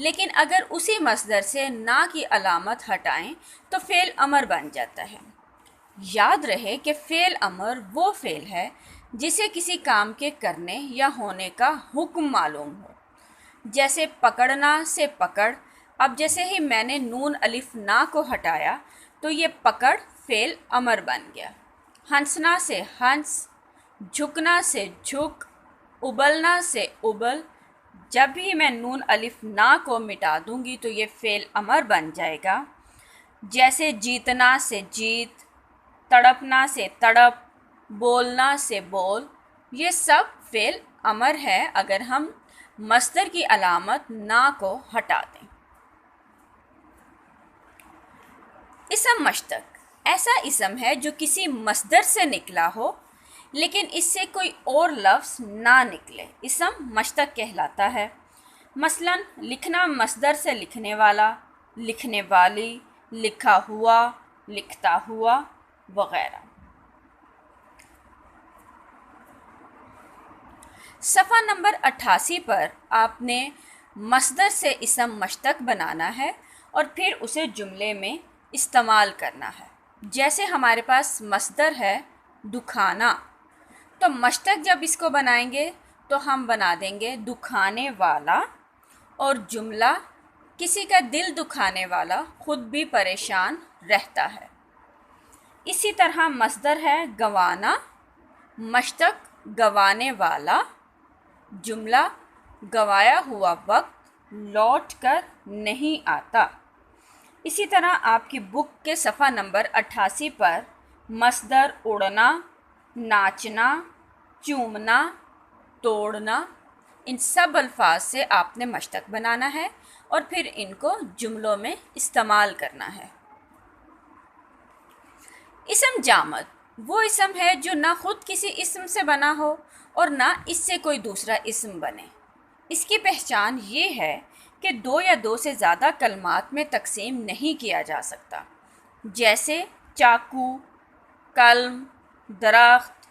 لیکن اگر اسی مصدر سے نا کی علامت ہٹائیں تو فعل امر بن جاتا ہے۔ یاد رہے کہ فعل امر وہ فعل ہے جسے کسی کام کے کرنے یا ہونے کا حکم معلوم ہو، جیسے پکڑنا سے پکڑ۔ اب جیسے ہی میں نے نون الف نا کو ہٹایا تو یہ پکڑ فعل امر بن گیا۔ ہنسنا سے ہنس، جھکنا سے جھک، ابلنا سے ابل۔ جب بھی میں نون الف نا کو مٹا دوں گی تو یہ فعل امر بن جائے گا، جیسے جیتنا سے جیت، تڑپنا سے تڑپ، بولنا سے بول۔ یہ سب فعل امر ہے اگر ہم مصدر کی علامت نا کو ہٹا دیں۔ اسم مشتق ایسا اسم ہے جو کسی مصدر سے نکلا ہو لیکن اس سے کوئی اور لفظ نہ نکلے، اسم مشتق کہلاتا ہے۔ مثلا لکھنا مصدر سے لکھنے والا، لکھنے والی، لکھا ہوا، لکھتا ہوا وغیرہ۔ صفحہ نمبر 88 پر آپ نے مصدر سے اسم مشتق بنانا ہے اور پھر اسے جملے میں استعمال کرنا ہے۔ جیسے ہمارے پاس مصدر ہے دکھانا، تو مشتق جب اس کو بنائیں گے تو ہم بنا دیں گے دکھانے والا، اور جملہ کسی کا دل دکھانے والا خود بھی پریشان رہتا ہے۔ اسی طرح مصدر ہے گنوانا، مشتق گنوانے والا، جملہ گنوایا ہوا وقت لوٹ کر نہیں آتا۔ اسی طرح آپ کی بک کے صفحہ نمبر 88 پر مصدر اڑنا، ناچنا، چومنا، توڑنا، ان سب الفاظ سے آپ نے مشتق بنانا ہے اور پھر ان کو جملوں میں استعمال کرنا ہے۔ اسم جامد وہ اسم ہے جو نہ خود کسی اسم سے بنا ہو اور نہ اس سے کوئی دوسرا اسم بنے۔ اس کی پہچان یہ ہے کہ دو یا دو سے زیادہ کلمات میں تقسیم نہیں کیا جا سکتا، جیسے چاقو، قلم، درخت،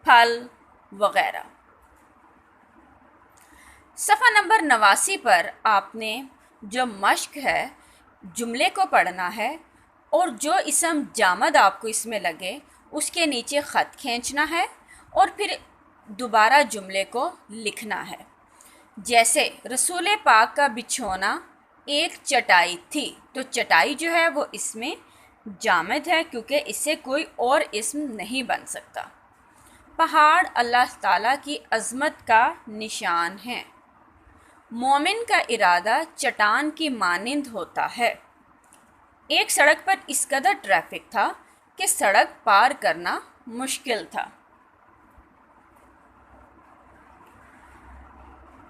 پھل وغیرہ۔ صفحہ نمبر 89 پر آپ نے جو مشق ہے جملے کو پڑھنا ہے اور جو اسم جامد آپ کو اس میں لگے اس کے نیچے خط کھینچنا ہے اور پھر دوبارہ جملے کو لکھنا ہے۔ جیسے رسول پاک کا بچھونا ایک چٹائی تھی، تو چٹائی جو ہے وہ اس میں جامد ہے کیونکہ اس سے کوئی اور اسم نہیں بن سکتا۔ پہاڑ اللہ تعالیٰ کی عظمت کا نشان ہے۔ مومن کا ارادہ چٹان کی مانند ہوتا ہے۔ ایک سڑک پر اس قدر ٹریفک تھا کہ سڑک پار کرنا مشکل تھا۔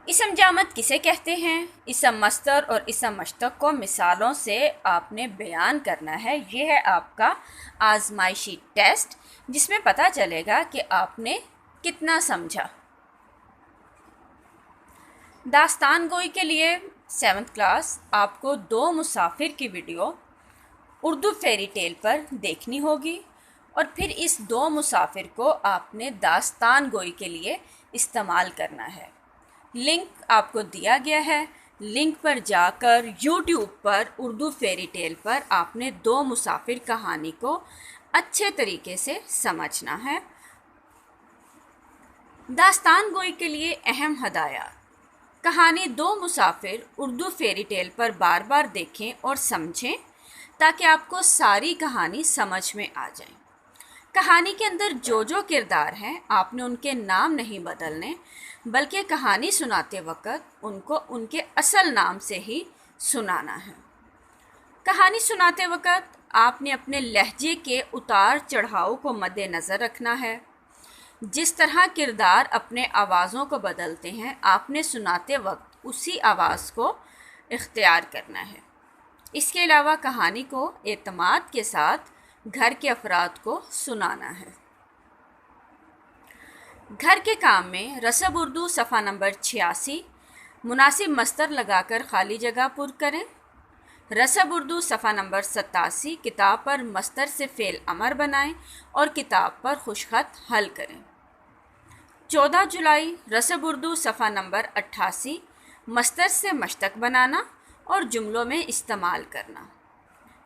اسم جامد کسے کہتے ہیں؟ اسم مصدر اور اسم مشتق کو مثالوں سے آپ نے بیان کرنا ہے۔ یہ ہے آپ کا آزمائشی ٹیسٹ جس میں پتہ چلے گا کہ آپ نے کتنا سمجھا۔ داستان گوئی کے لیے 7th کلاس آپ کو 2 مسافر کی ویڈیو اردو فیری ٹیل پر دیکھنی ہوگی اور پھر اس 2 مسافر کو آپ نے داستان گوئی کے لیے استعمال کرنا ہے۔ لنک آپ کو دیا گیا ہے، لنک پر جا کر یوٹیوب پر اردو فیری ٹیل پر آپ نے 2 مسافر کہانی کو اچھے طریقے سے سمجھنا ہے۔ داستان گوئی کے لیے اہم ہدایات: کہانی 2 مسافر اردو فیری ٹیل پر بار بار دیکھیں اور سمجھیں تاکہ آپ کو ساری کہانی سمجھ میں آ جائے۔ کہانی کے اندر جو کردار ہیں آپ نے ان کے نام نہیں بدلنے بلکہ کہانی سناتے وقت ان کو ان کے اصل نام سے ہی سنانا ہے۔ کہانی سناتے وقت آپ نے اپنے لہجے کے اتار چڑھاؤ کو مد نظر رکھنا ہے۔ جس طرح کردار اپنے آوازوں کو بدلتے ہیں آپ نے سناتے وقت اسی آواز کو اختیار کرنا ہے۔ اس کے علاوہ کہانی کو اعتماد کے ساتھ گھر کے افراد کو سنانا ہے۔ گھر کے کام میں رسب اردو صفحہ نمبر 86 مناسب مصدر لگا کر خالی جگہ پر کریں۔ رسب اردو صفحہ نمبر 87 کتاب پر مصدر سے فعل امر بنائیں اور کتاب پر خوش خط حل کریں۔ 14 جولائی رسب اردو صفحہ نمبر 88 مصدر سے مشتق بنانا اور جملوں میں استعمال کرنا۔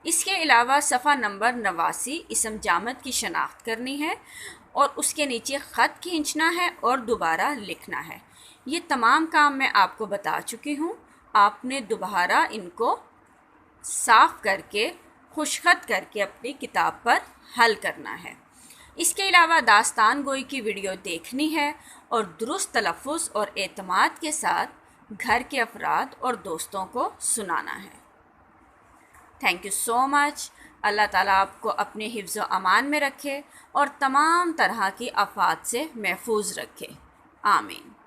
اس کے علاوہ صفحہ نمبر 89 اسم جامد کی شناخت کرنی ہے اور اس کے نیچے خط کھینچنا ہے اور دوبارہ لکھنا ہے۔ یہ تمام کام میں آپ کو بتا چکی ہوں، آپ نے دوبارہ ان کو صاف کر کے خوشخط کر کے اپنی کتاب پر حل کرنا ہے۔ اس کے علاوہ داستان گوئی کی ویڈیو دیکھنی ہے اور درست تلفظ اور اعتماد کے ساتھ گھر کے افراد اور دوستوں کو سنانا ہے۔ تھینک یو سو مچ۔ اللہ تعالیٰ آپ کو اپنے حفظ و امان میں رکھے اور تمام طرح کی آفات سے محفوظ رکھے۔ آمین۔